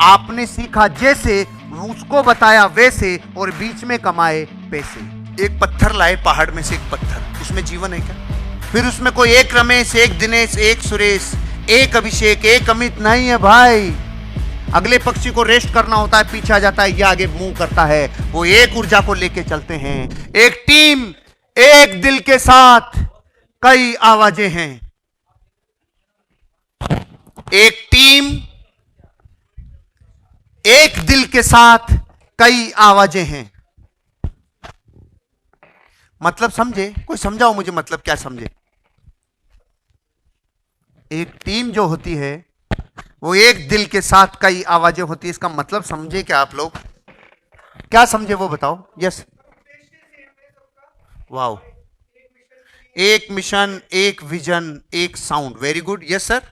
आपने सीखा जैसे, उसको बताया वैसे, और बीच में कमाए पैसे। एक पत्थर लाए पहाड़ में से, एक पत्थर, उसमें जीवन है क्या? फिर उसमें कोई एक रमेश, एक दिनेश, एक सुरेश, एक अभिषेक, एक अमित नहीं है भाई। अगले पक्षी को रेस्ट करना होता है, पीछे आ जाता है, ये आगे मूव करता है। वो एक ऊर्जा को लेके चलते हैं। एक टीम, एक दिल के साथ कई आवाजें हैं। एक टीम, एक दिल के साथ कई आवाजें हैं। मतलब समझे? कोई समझाओ मुझे, मतलब क्या समझे? एक टीम जो होती है वो एक दिल के साथ कई आवाजें होती है। इसका मतलब समझे क्या आप लोग? क्या समझे वो बताओ। Yes, wow. एक मिशन, एक विजन, एक sound. Very good. Yes sir,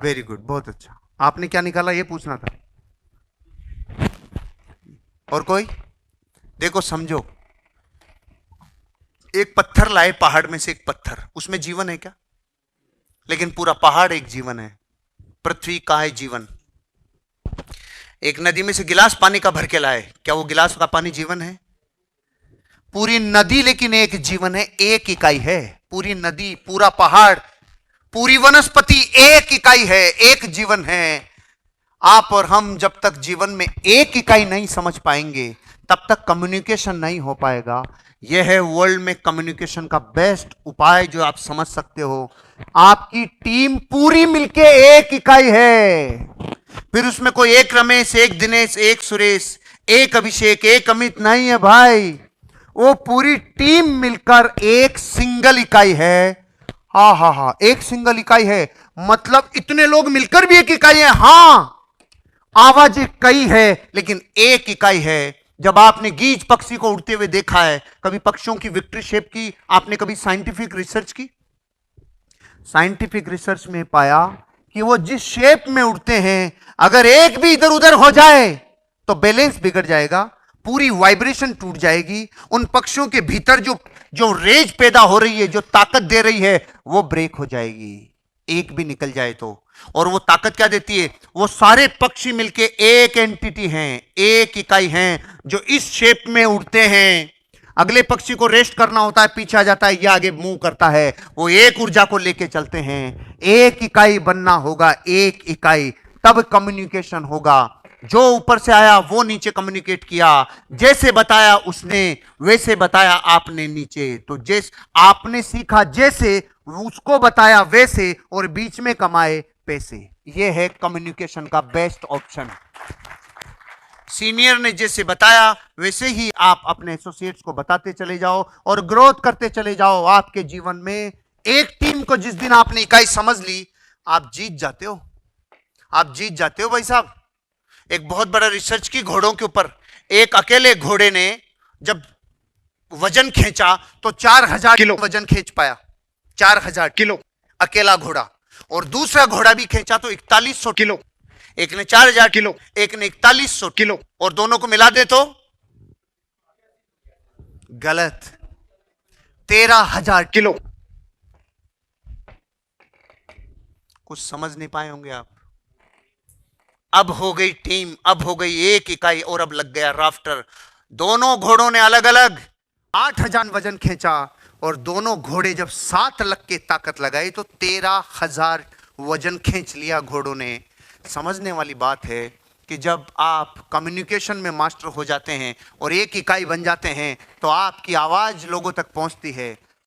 very good, बहुत अच्छा। आपने क्या निकाला ये पूछना था। और कोई? देखो समझो, एक पत्थर लाए पहाड़ में से, एक पत्थर, उसमें जीवन है क्या? लेकिन पूरा पहाड़ एक जीवन है। पृथ्वी का है जीवन। एक नदी में से गिलास पानी का भर के लाए, क्या वो गिलास का पानी जीवन है? पूरी नदी लेकिन एक जीवन है, एक इकाई है। पूरी नदी, पूरा पहाड़, पूरी वनस्पति एक इकाई है, एक जीवन है। आप और हम जब तक जीवन में एक इकाई नहीं समझ पाएंगे तब तक कम्युनिकेशन नहीं हो पाएगा। यह है वर्ल्ड में कम्युनिकेशन का बेस्ट उपाय जो आप समझ सकते हो। आपकी टीम पूरी मिलके एक इकाई है। फिर उसमें कोई एक रमेश, एक दिनेश, एक सुरेश, एक अभिषेक, एक अमित नहीं है भाई। वो पूरी टीम मिलकर एक सिंगल इकाई है। हा हा हा, एक सिंगल इकाई है। मतलब इतने लोग मिलकर भी एक इकाई है। हां, आवाजें कई है लेकिन एक इकाई है। जब आपने गीज पक्षी को उड़ते हुए देखा है, कभी पक्षियों की विक्ट्री शेप की आपने कभी साइंटिफिक रिसर्च की? साइंटिफिक रिसर्च में पाया कि वो जिस शेप में उड़ते हैं, अगर एक भी इधर उधर हो जाए तो बैलेंस बिगड़ जाएगा, पूरी वाइब्रेशन टूट जाएगी। उन पक्षियों के भीतर जो जो रेज पैदा हो रही है, जो ताकत दे रही है, वो ब्रेक हो जाएगी एक भी निकल जाए तो। और वो ताकत क्या देती है? वो सारे पक्षी मिलके एक एंटिटी हैं, एक इकाई हैं, जो इस शेप में उड़ते हैं। अगले पक्षी को रेस्ट करना होता है, पीछे आ जाता है, ये आगे मूव करता है। वो एक ऊर्जा को लेके चलते हैं। एक इकाई बनना होगा, एक इकाई, तब कम्युनिकेशन होगा। जो ऊपर से आया वो नीचे कम्युनिकेट किया, जैसे बताया उसने वैसे बताया आपने नीचे। तो जैसे आपने सीखा जैसे, उसको बताया वैसे, और बीच में कमाए पैसे। ये है कम्युनिकेशन का बेस्ट ऑप्शन। सीनियर ने जैसे बताया वैसे ही आप अपने एसोसिएट्स को बताते चले जाओ और ग्रोथ करते चले जाओ आपके जीवन में। एक टीम को जिस दिन आपने इकाई समझ ली, आप जीत जाते हो। आप जीत जाते हो भाई साहब। एक बहुत बड़ा रिसर्च की घोड़ों के ऊपर। एक अकेले घोड़े ने जब वजन खींचा तो 4000 किलो वजन खींच पाया। 4000 किलो अकेला घोड़ा। और दूसरा घोड़ा भी खींचा तो 4100 किलो। एक ने 4000 किलो, एक ने 4100 किलो, और दोनों को मिला दे तो गलत, 13000 किलो। कुछ समझ नहीं पाए होंगे आप। अब हो गई टीम, अब हो गई एक इकाई, और अब लग गया राफ्टर। दोनों घोड़ों ने अलग अलग 8000 वजन खींचा, और दोनों घोड़े जब 7 लग के ताकत लगाई तो 13000 वजन खींच लिया घोड़ों ने। समझने वाली बात है कि जब आप कम्युनिकेशन में मास्टर हो जाते हैं और एक इकाई बन जाते हैं तो आपकी आवाज लोगों तक पहुंचती है।